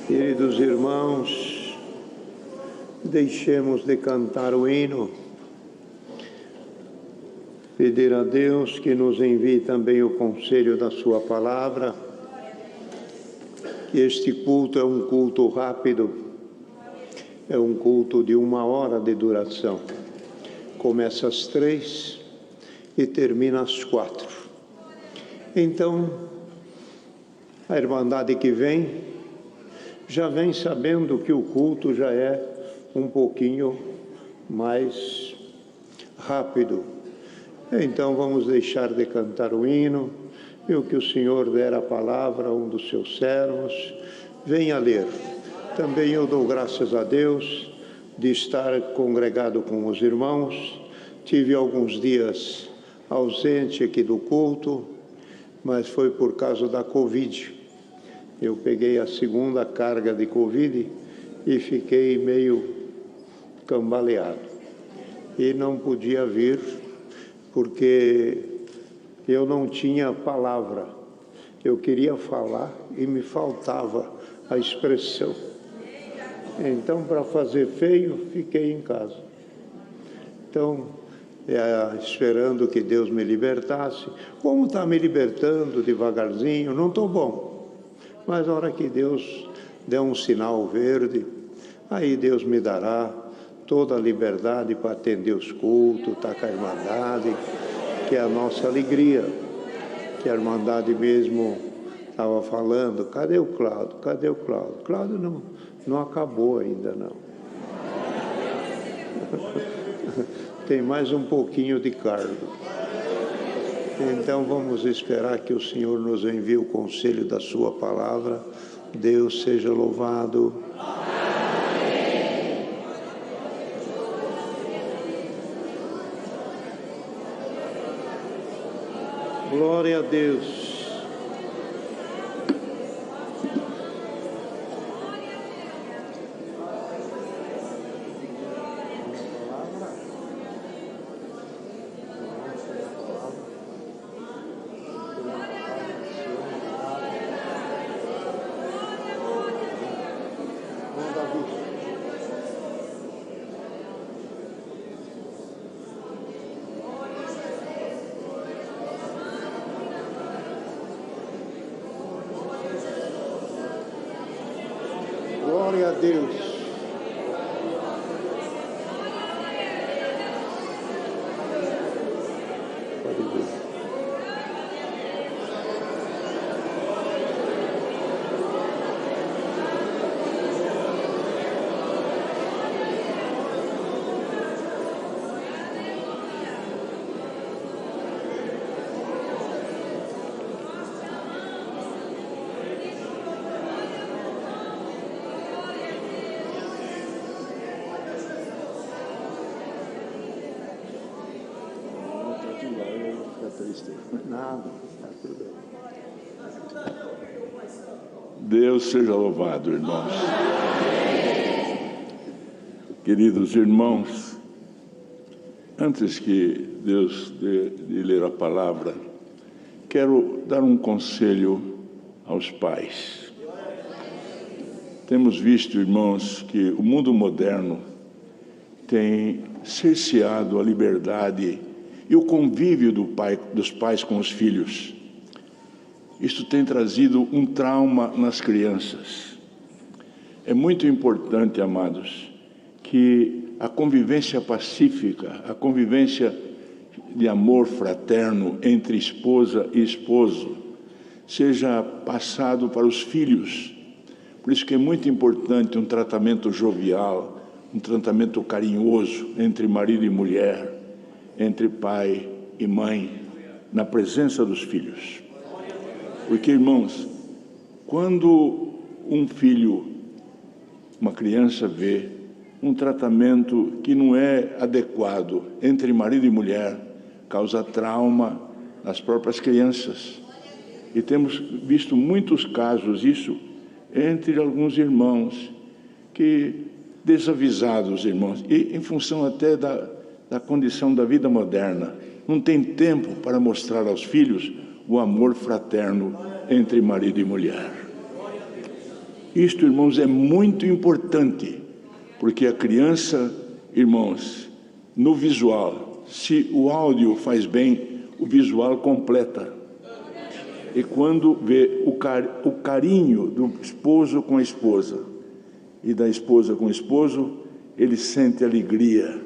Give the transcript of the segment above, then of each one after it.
Queridos irmãos, deixemos de cantar o hino, pedir a Deus que nos envie também o conselho da sua palavra, que este culto é um culto rápido, é um culto de 1 hora de duração. Começa às 3 e termina às 4. Então, a Irmandade que vem, já vem sabendo que o culto já é um pouquinho mais rápido. Então vamos deixar de cantar o hino, e o que o Senhor der a palavra a um dos seus servos, venha ler. Também eu dou graças a Deus de estar congregado com os irmãos. Tive alguns dias ausente aqui do culto, mas foi por causa da Covid. Eu peguei a segunda carga de Covid e fiquei meio cambaleado. E não podia vir porque eu não tinha palavra. Eu queria falar e me faltava a expressão. Então, para fazer feio, fiquei em casa. Então, esperando que Deus me libertasse. Como está me libertando devagarzinho, não estou bom. Mas a hora que Deus der um sinal verde, aí Deus me dará toda a liberdade para atender os cultos, estar com a Irmandade, que é a nossa alegria. Que a Irmandade mesmo estava falando, cadê o Cláudio? Cadê o Cláudio? Cláudio não acabou ainda, não. Tem mais um pouquinho de cargo. Então vamos esperar que o Senhor nos envie o conselho da sua palavra. Deus seja louvado. Amém. Glória a Deus. Glória a Deus. Pode ver. Nada, está tudo bem. Deus seja louvado, irmãos. Queridos irmãos, antes que Deus de ler a palavra, quero dar um conselho aos pais. Temos visto, irmãos, que o mundo moderno tem cerceado a liberdade e o convívio dos pais com os filhos. Isto tem trazido um trauma nas crianças. É muito importante, amados, que a convivência pacífica, a convivência de amor fraterno entre esposa e esposo, seja passado para os filhos. Por isso que é muito importante um tratamento jovial, um tratamento carinhoso entre marido e mulher, entre pai e mãe, na presença dos filhos. Porque, irmãos, quando um filho, uma criança vê um tratamento que não é adequado entre marido e mulher, causa trauma nas próprias crianças. E temos visto muitos casos isso entre alguns irmãos que, desavisados, irmãos, e em função até da condição da vida moderna, não tem tempo para mostrar aos filhos o amor fraterno entre marido e mulher. Isto, irmãos, é muito importante, porque a criança, irmãos, no visual, se o áudio faz bem, o visual completa. E quando vê o carinho do esposo com a esposa e da esposa com o esposo, ele sente alegria,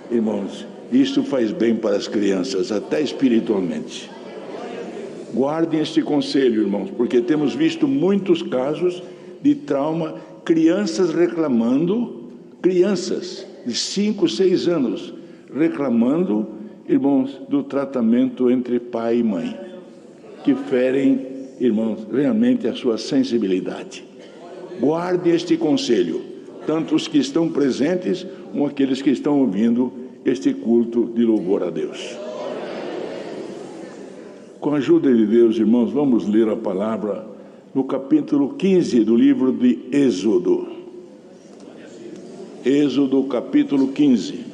irmãos. Isso faz bem para as crianças, até espiritualmente. Guardem este conselho, irmãos, porque temos visto muitos casos de trauma, crianças reclamando, crianças de 5, 6 anos, reclamando, irmãos, do tratamento entre pai e mãe, que ferem, irmãos, realmente a sua sensibilidade. Guarde este conselho, tanto os que estão presentes, como aqueles que estão ouvindo este culto de louvor a Deus. Com a ajuda de Deus, irmãos, vamos ler a palavra no capítulo 15 do livro de Êxodo. Êxodo, capítulo 15.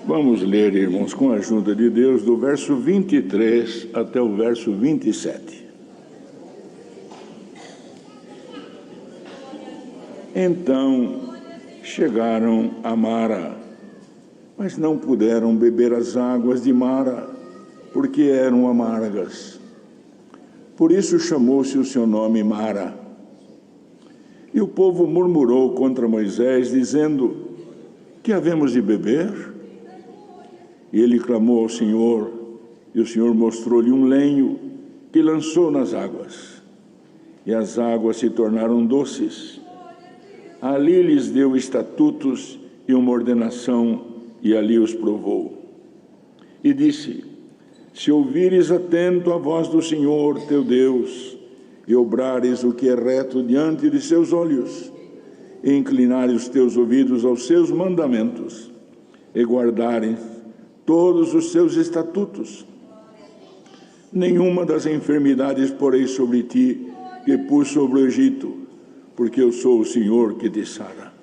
Vamos ler, irmãos, com a ajuda de Deus, do verso 23 até o verso 27. Então chegaram a Mara, mas não puderam beber as águas de Mara, porque eram amargas. Por isso chamou-se o seu nome Mara. E o povo murmurou contra Moisés, dizendo: que havemos de beber? E ele clamou ao Senhor, e o Senhor mostrou-lhe um lenho que lançou nas águas. E as águas se tornaram doces. Ali lhes deu estatutos e uma ordenação, e ali os provou. E disse: se ouvires atento a voz do Senhor teu Deus, e obrares o que é reto diante de seus olhos, e inclinares os teus ouvidos aos seus mandamentos, e guardares todos os seus estatutos, nenhuma das enfermidades porei sobre ti que pus sobre o Egito, porque eu sou o Senhor que te sara.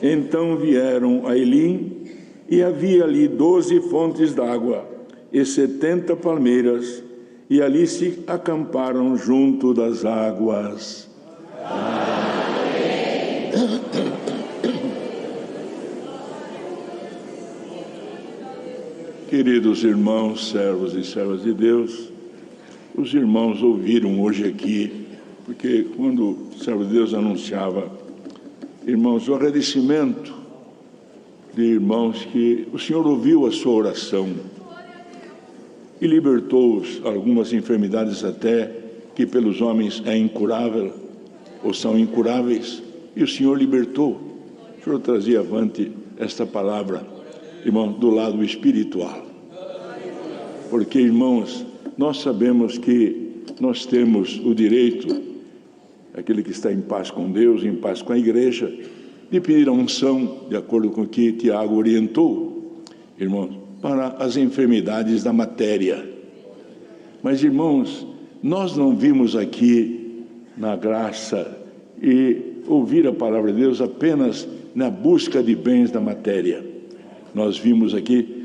Então vieram a Elim, e havia ali 12 fontes d'água e 70 palmeiras, e ali se acamparam junto das águas. Queridos irmãos, servos e servas de Deus, os irmãos ouviram hoje aqui, porque quando o servo de Deus anunciava, irmãos, o agradecimento de irmãos que o Senhor ouviu a sua oração e libertou-os algumas enfermidades até que pelos homens é incurável ou são incuráveis, e o Senhor libertou. O Senhor trazia avante esta palavra, irmão, do lado espiritual. Porque, irmãos, nós sabemos que nós temos o direito, aquele que está em paz com Deus, em paz com a igreja, de pedir a unção, de acordo com o que Tiago orientou, irmãos, para as enfermidades da matéria. Mas, irmãos, nós não vimos aqui na graça e ouvir a palavra de Deus apenas na busca de bens da matéria. Nós vimos aqui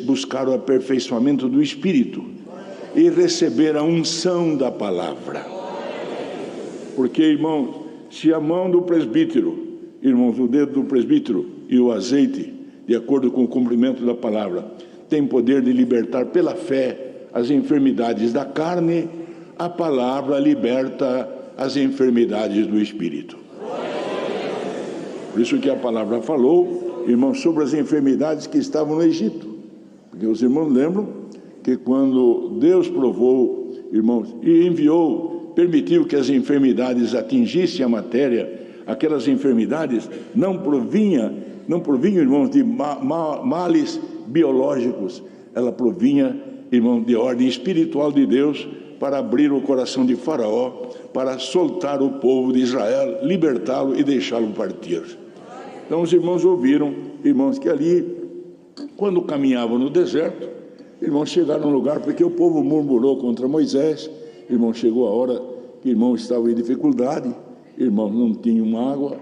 buscar o aperfeiçoamento do Espírito e receber a unção da palavra. Porque, irmãos, se a mão do presbítero, irmãos, o dedo do presbítero e o azeite, de acordo com o cumprimento da palavra, tem poder de libertar pela fé as enfermidades da carne, a palavra liberta as enfermidades do Espírito. Por isso que a palavra falou, irmãos, sobre as enfermidades que estavam no Egito. Porque os irmãos lembram que quando Deus provou, irmãos, e enviou, permitiu que as enfermidades atingissem a matéria, aquelas enfermidades não provinham, irmãos, de males biológicos, ela provinha, irmão, de ordem espiritual de Deus, para abrir o coração de Faraó, para soltar o povo de Israel, libertá-lo e deixá-lo partir. Então os irmãos ouviram, irmãos, que ali, quando caminhavam no deserto, irmãos, chegaram num lugar, porque o povo murmurou contra Moisés, irmãos, chegou a hora que irmãos estavam em dificuldade, irmãos não tinham água,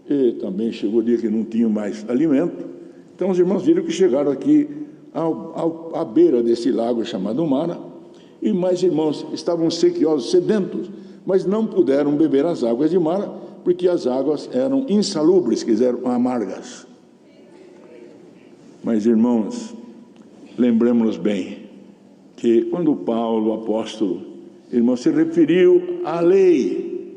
e também chegou o dia que não tinham mais alimento. Então os irmãos viram que chegaram aqui à beira desse lago chamado Mara, e mais irmãos estavam sequiosos, sedentos, mas não puderam beber as águas de Mara, porque as águas eram insalubres, quer dizer, amargas. Mas irmãos, lembremos bem que quando Paulo, o apóstolo, irmão, se referiu à lei,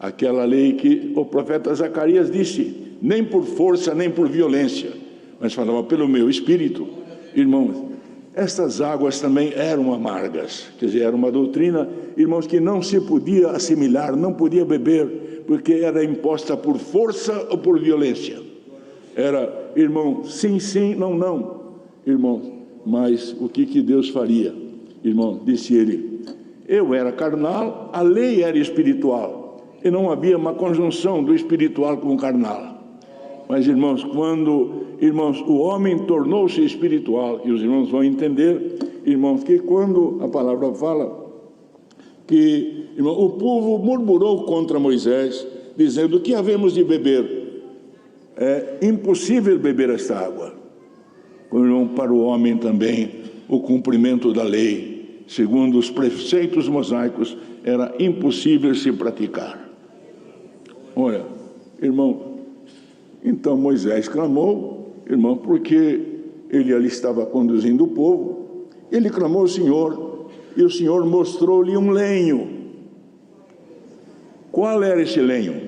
aquela lei que o profeta Zacarias disse, nem por força, nem por violência, mas falava pelo meu espírito. Irmãos, estas águas também eram amargas, quer dizer, era uma doutrina, irmãos, que não se podia assimilar, não podia beber, porque era imposta por força ou por violência. Era, irmão, sim, sim, não, não. Irmãos, mas o que Deus faria? Irmão, disse ele, eu era carnal, a lei era espiritual, e não havia uma conjunção do espiritual com o carnal. Mas, irmãos, quando, irmãos, o homem tornou-se espiritual, e os irmãos vão entender, irmãos, que quando a palavra fala que, irmão, o povo murmurou contra Moisés, dizendo, o que havemos de beber? É impossível beber esta água. Irmão, para o homem também, o cumprimento da lei, segundo os preceitos mosaicos, era impossível se praticar. Olha, irmão, então Moisés clamou, irmão, porque ele ali estava conduzindo o povo, ele clamou ao Senhor, e o Senhor mostrou-lhe um lenho. Qual era esse lenho?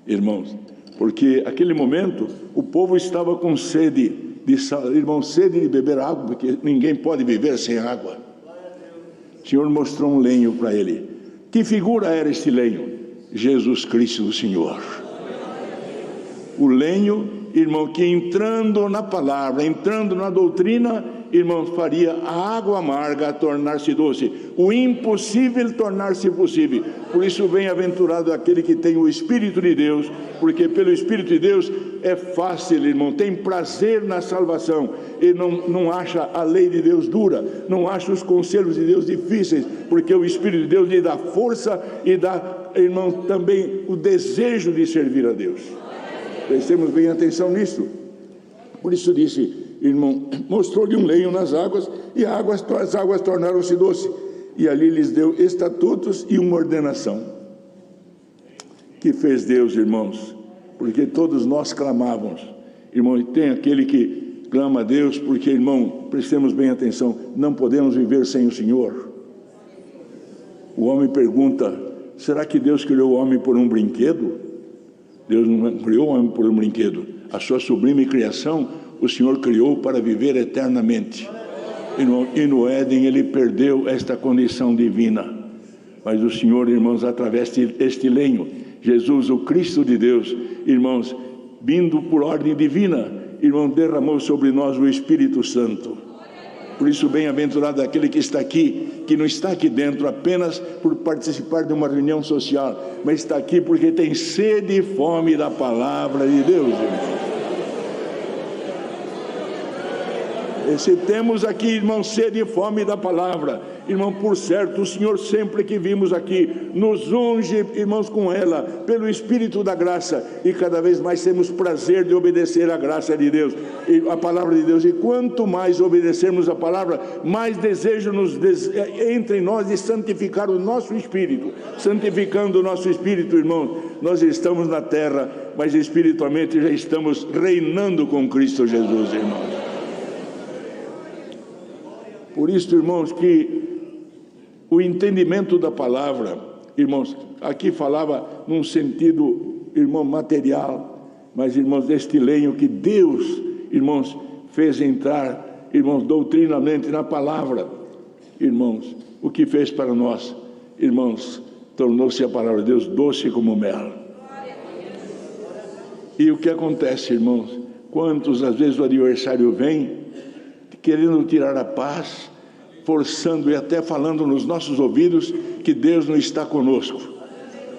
Irmãos, porque naquele momento o povo estava com sede, irmão, sede de beber água, porque ninguém pode viver sem água. O Senhor mostrou um lenho para ele. Que figura era este lenho? Jesus Cristo, o Senhor. O lenho, irmão, que entrando na palavra, entrando na doutrina, irmão, faria a água amarga tornar-se doce, o impossível tornar-se possível. Por isso, bem-aventurado aquele que tem o Espírito de Deus, porque pelo Espírito de Deus é fácil, irmão, tem prazer na salvação, e não acha a lei de Deus dura, não acha os conselhos de Deus difíceis, porque o Espírito de Deus lhe dá força e dá, irmão, também o desejo de servir a Deus. Prestemos bem atenção nisso. Por isso disse, irmão, mostrou-lhe um lenho nas águas, e as águas tornaram-se doces, e ali lhes deu estatutos e uma ordenação. Que fez Deus, irmãos? Porque todos nós clamávamos, irmão, e tem aquele que clama a Deus, porque, irmão, prestemos bem atenção, não podemos viver sem o Senhor. O homem pergunta, será que Deus criou o homem por um brinquedo? Deus não criou o homem por um brinquedo. A sua sublime criação, o Senhor criou para viver eternamente. E no Éden ele perdeu esta condição divina. Mas o Senhor, irmãos, através deste lenho, Jesus, o Cristo de Deus, irmãos, vindo por ordem divina, irmão, derramou sobre nós o Espírito Santo. Por isso, bem-aventurado aquele que está aqui, que não está aqui dentro apenas por participar de uma reunião social, mas está aqui porque tem sede e fome da palavra de Deus, irmão. E se temos aqui, irmão, sede e fome da palavra, irmão, por certo, o Senhor sempre que vimos aqui, nos unge, irmãos, com ela, pelo Espírito da graça, e cada vez mais temos prazer de obedecer à graça de Deus, e a palavra de Deus, e quanto mais obedecermos a palavra, mais desejo entre nós de santificar o nosso espírito. Santificando o nosso espírito, irmão, nós estamos na terra, mas espiritualmente já estamos reinando com Cristo Jesus, irmãos. Por isso, irmãos, que o entendimento da palavra, irmãos, aqui falava num sentido, irmão, material, mas, irmãos, deste lenho que Deus, irmãos, fez entrar, irmãos, doutrinamente na palavra, irmãos, o que fez para nós, irmãos, tornou-se a palavra de Deus doce como mel. E o que acontece, irmãos, quantos às vezes o adversário vem querendo tirar a paz, forçando e até falando nos nossos ouvidos que Deus não está conosco.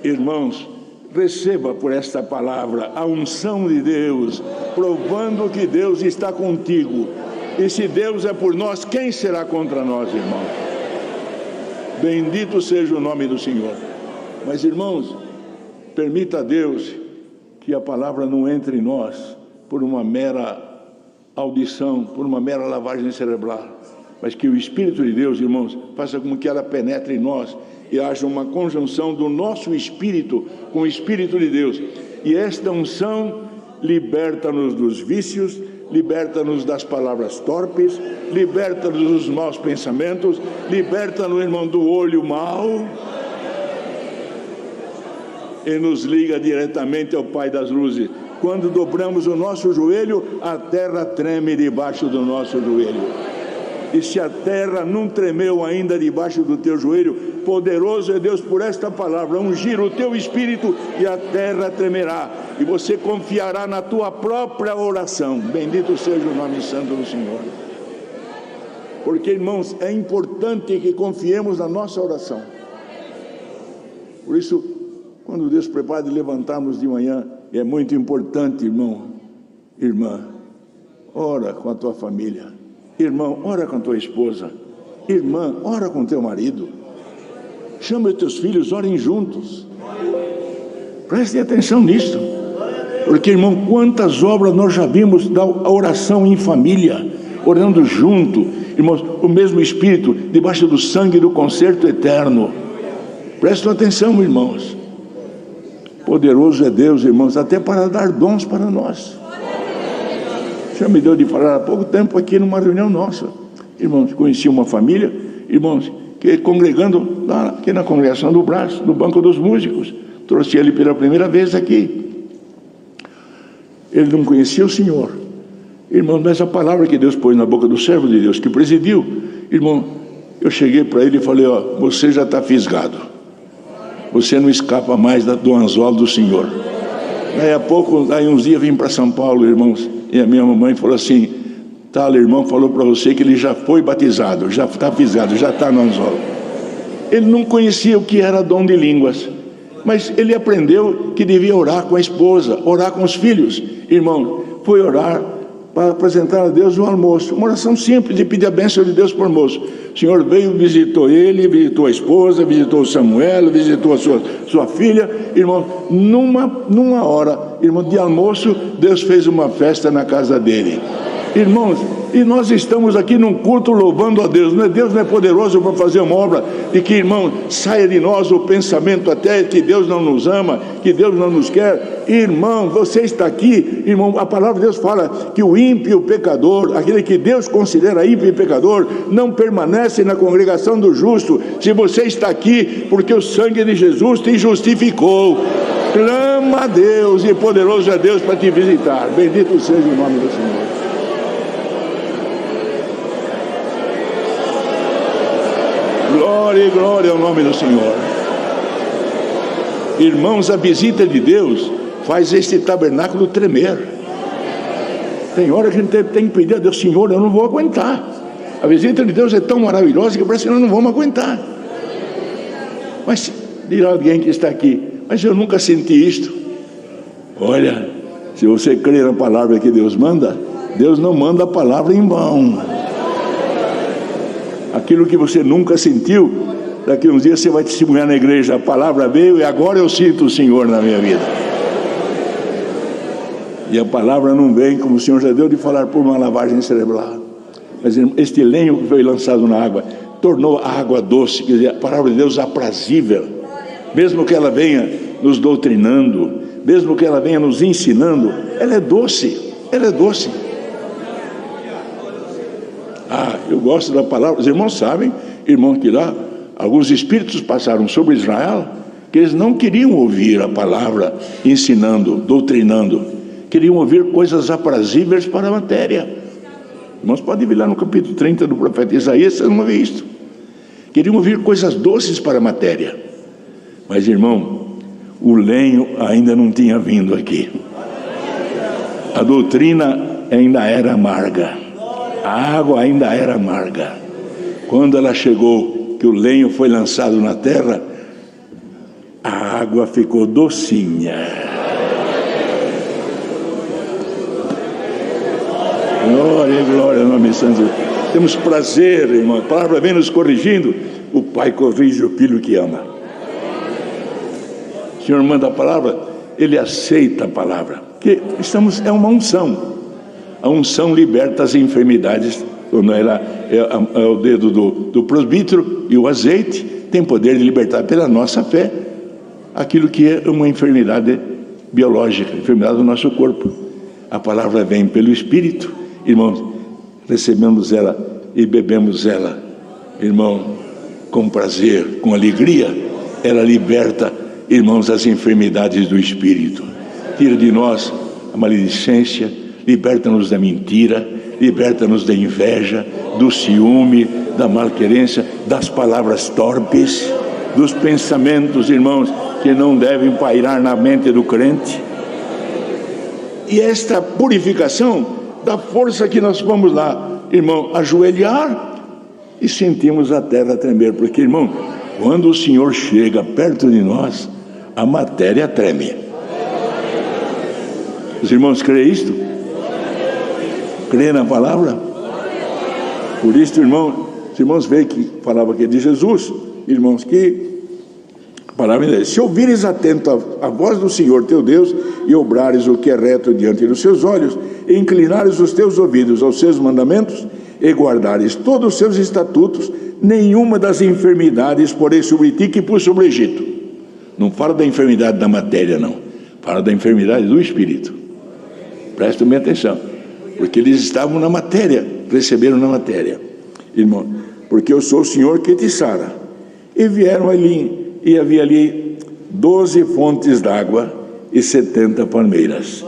Irmãos, receba por esta palavra a unção de Deus, provando que Deus está contigo. E se Deus é por nós, quem será contra nós, irmãos? Bendito seja o nome do Senhor. Mas, irmãos, permita a Deus que a palavra não entre em nós por uma mera audição, por uma mera lavagem cerebral, mas que o Espírito de Deus, irmãos, faça com que ela penetre em nós e haja uma conjunção do nosso espírito com o Espírito de Deus. E esta unção liberta-nos dos vícios, liberta-nos das palavras torpes, liberta-nos dos maus pensamentos, liberta-nos, irmão, do olho mau, e nos liga diretamente ao Pai das luzes. Quando dobramos o nosso joelho, a terra treme debaixo do nosso joelho. E se a terra não tremeu ainda debaixo do teu joelho, poderoso é Deus por esta palavra, ungir o teu espírito e a terra tremerá. E você confiará na tua própria oração. Bendito seja o nome santo do Senhor. Porque, irmãos, é importante que confiemos na nossa oração. Por isso, quando Deus prepara de levantarmos de manhã, é muito importante, irmão, irmã, ora com a tua família. Irmão, ora com a tua esposa. Irmã, ora com o teu marido. Chama os teus filhos, orem juntos. Prestem atenção nisso. Porque, irmão, quantas obras nós já vimos da oração em família, orando junto, irmãos, o mesmo Espírito, debaixo do sangue do concerto eterno. Prestem atenção, irmãos. Poderoso é Deus, irmãos, até para dar dons para nós. Já me deu de falar há pouco tempo aqui numa reunião nossa. Irmãos, conheci uma família, irmãos, que congregando aqui na congregação do Brás, no banco dos músicos. Trouxe ele pela primeira vez aqui. Ele não conhecia o Senhor. Irmãos, mas a palavra que Deus pôs na boca do servo de Deus, que presidiu, irmão, eu cheguei para ele e falei, ó, você já está fisgado. Você não escapa mais do anzol do Senhor. Daí a pouco, daí uns dias vim para São Paulo, irmãos, e a minha mamãe falou assim, tal irmão falou para você que ele já foi batizado, já está fisgado, já está no anzol. Ele não conhecia o que era dom de línguas, mas ele aprendeu que devia orar com a esposa, orar com os filhos. Irmão, foi orar para apresentar a Deus o almoço, uma oração simples de pedir a bênção de Deus por almoço. O Senhor veio, visitou ele, visitou a esposa, visitou o Samuel, visitou a sua filha. Irmão, numa hora, irmão, de almoço, Deus fez uma festa na casa dele. Irmãos, e nós estamos aqui num culto louvando a Deus. Deus não é poderoso para fazer uma obra de que, irmão, saia de nós o pensamento até que Deus não nos ama, que Deus não nos quer. Irmão, você está aqui, irmão, a palavra de Deus fala que o ímpio e o pecador, aquele que Deus considera ímpio e pecador, não permanece na congregação do justo. Se você está aqui, porque o sangue de Jesus te justificou. Clama a Deus, e poderoso é Deus para te visitar. Bendito seja o nome do Senhor. Glória e glória ao nome do Senhor. Irmãos, a visita de Deus faz este tabernáculo tremer. Tem hora que a gente tem que pedir a Deus, Senhor, eu não vou aguentar. A visita de Deus é tão maravilhosa que parece que nós não vamos aguentar. Mas dirá alguém que está aqui, mas eu nunca senti isto. Olha, se você crê na palavra que Deus manda, Deus não manda a palavra em vão. Aquilo que você nunca sentiu, daqui a uns dias você vai testemunhar na igreja, a palavra veio e agora eu sinto o Senhor na minha vida. E a palavra não vem, como o Senhor já deu de falar, por uma lavagem cerebral. Mas este lenho que foi lançado na água, tornou a água doce, quer dizer, a palavra de Deus aprazível. Mesmo que ela venha nos doutrinando, mesmo que ela venha nos ensinando, ela é doce, ela é doce. Eu gosto da palavra. Os irmãos sabem, irmãos, que lá alguns espíritos passaram sobre Israel, que eles não queriam ouvir a palavra ensinando, doutrinando, queriam ouvir coisas aprazíveis para a matéria. Irmãos, podem ver lá no capítulo 30 do profeta Isaías, vocês vão ver isso. Queriam ouvir coisas doces para a matéria. Mas, irmão, o lenho ainda não tinha vindo aqui. A doutrina ainda era amarga. A água ainda era amarga. Quando ela chegou, que o lenho foi lançado na terra, a água ficou docinha. Glória e glória ao nome santo. Temos prazer, irmão. A palavra vem nos corrigindo. O Pai corrige o filho que ama. O Senhor manda a palavra, Ele aceita a palavra. Porque é uma unção. A unção liberta as enfermidades. Quando ela é o dedo do presbítero e o azeite tem poder de libertar pela nossa fé aquilo que é uma enfermidade biológica, enfermidade do nosso corpo. A palavra vem pelo Espírito, irmãos, recebemos ela e bebemos ela, irmão, com prazer, com alegria. Ela liberta, irmãos, as enfermidades do Espírito, tira de nós a maledicência, liberta-nos da mentira, liberta-nos da inveja, do ciúme, da malquerência, das palavras torpes, dos pensamentos, irmãos, que não devem pairar na mente do crente. E esta purificação dá força que nós vamos lá, irmão, ajoelhar e sentimos a terra tremer, porque, irmão, quando o Senhor chega perto de nós, a matéria treme. Os irmãos creem isto? Crê na palavra? Por isso, irmão, os irmãos veem que falava aqui de Jesus, irmãos, que a palavra é: se ouvires atento a voz do Senhor teu Deus, e obrares o que é reto diante dos seus olhos, e inclinares os teus ouvidos aos seus mandamentos, e guardares todos os seus estatutos, nenhuma das enfermidades porém sobre ti que pus sobre o Egito. Não fala da enfermidade da matéria, não. Fala da enfermidade do Espírito. Prestem bem atenção. Porque eles estavam na matéria, receberam na matéria, irmão, porque eu sou o Senhor que te sara. E vieram ali, e havia ali 12 fontes d'água e 70 palmeiras.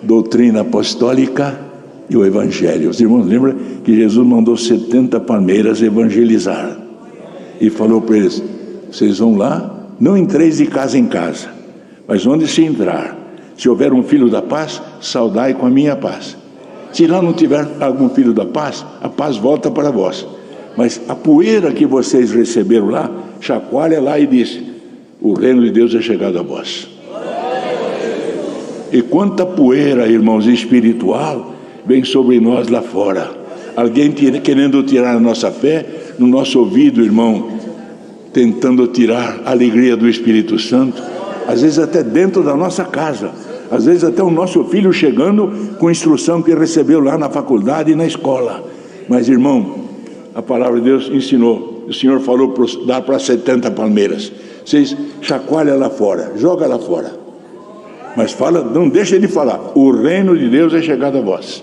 Doutrina apostólica e o Evangelho. Os irmãos lembram que Jesus mandou 70 palmeiras evangelizar, e falou para eles: vocês vão lá, não entreis de casa em casa, mas onde se entrar, se houver um filho da paz, saudai com a minha paz. Se lá não tiver algum filho da paz, a paz volta para vós. Mas a poeira que vocês receberam lá, chacoalha lá e diz: o reino de Deus é chegado a vós. E quanta poeira, irmãos, espiritual vem sobre nós lá fora. Alguém querendo tirar a nossa fé, no nosso ouvido, irmão, tentando tirar a alegria do Espírito Santo, às vezes até dentro da nossa casa, às vezes até o nosso filho chegando com instrução que recebeu lá na faculdade e na escola. Mas, irmão, a palavra de Deus ensinou, o Senhor falou para dar para 70 palmeiras. Vocês chacoalha lá fora, joga lá fora, mas fala, não deixa de falar: o reino de Deus é chegado a vós.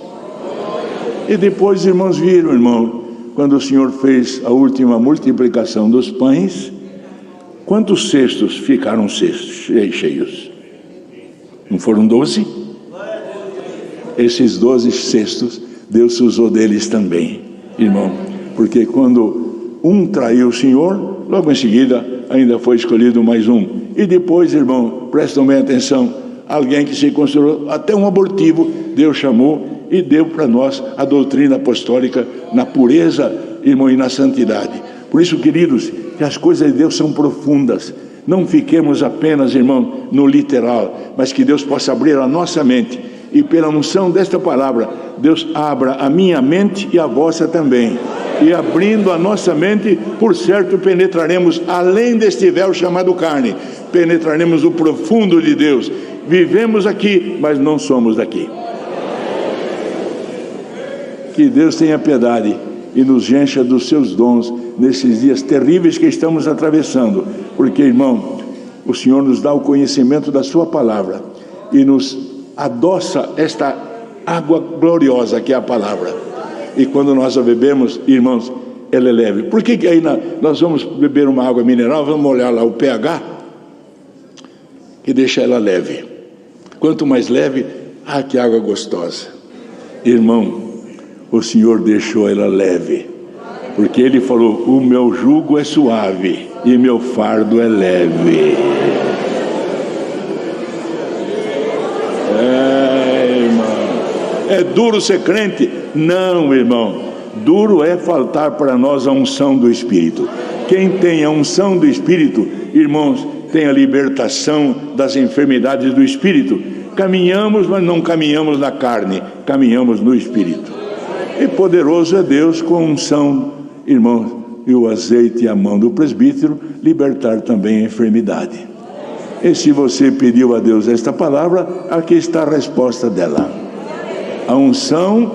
E depois, irmãos, viram, irmão, quando o Senhor fez a última multiplicação dos pães, quantos cestos ficaram cheios? Não foram 12? Esses 12 cestos, Deus se usou deles também, irmão, porque quando um traiu o Senhor, logo em seguida ainda foi escolhido mais um. E depois, irmão, prestem bem atenção, alguém que se considerou até um abortivo, Deus chamou e deu para nós a doutrina apostólica na pureza, irmão, e na santidade. Por isso, queridos, que as coisas de Deus são profundas. Não fiquemos apenas, irmão, no literal, mas que Deus possa abrir a nossa mente, e pela unção desta palavra, Deus abra a minha mente e a vossa também. E abrindo a nossa mente, por certo penetraremos além deste véu chamado carne, penetraremos o profundo de Deus. Vivemos aqui, mas não somos daqui. Que Deus tenha piedade e nos encha dos seus dons nesses dias terríveis que estamos atravessando, porque, irmão, o Senhor nos dá o conhecimento da sua palavra e nos adoça esta água gloriosa que é a palavra, e quando nós a bebemos, irmãos, ela é leve. Por que aí nós vamos beber uma água mineral, vamos olhar lá o pH, que deixa ela leve? Quanto mais leve, que água gostosa. Irmão, o Senhor deixou ela leve, porque Ele falou: o meu jugo é suave e meu fardo é leve. Irmão, é duro ser crente? Não, irmão, Duro é faltar para nós a unção do Espírito. Quem tem a unção do Espírito, irmãos, tem a libertação das enfermidades do Espírito. Caminhamos, mas não caminhamos na carne, caminhamos no Espírito. E poderoso é Deus com a unção, irmãos, e o azeite e a mão do presbítero, libertar também a enfermidade. E se você pediu a Deus esta palavra, aqui está a resposta dela. A unção,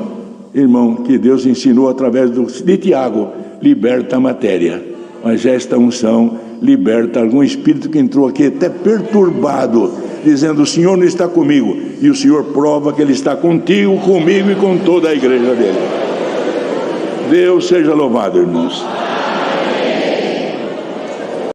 irmão, que Deus ensinou através de Tiago, liberta a matéria. Mas esta unção liberta algum espírito que entrou aqui até perturbado, dizendo: o Senhor não está comigo. E o Senhor prova que Ele está contigo, comigo e com toda a igreja dele. Deus seja louvado, irmãos.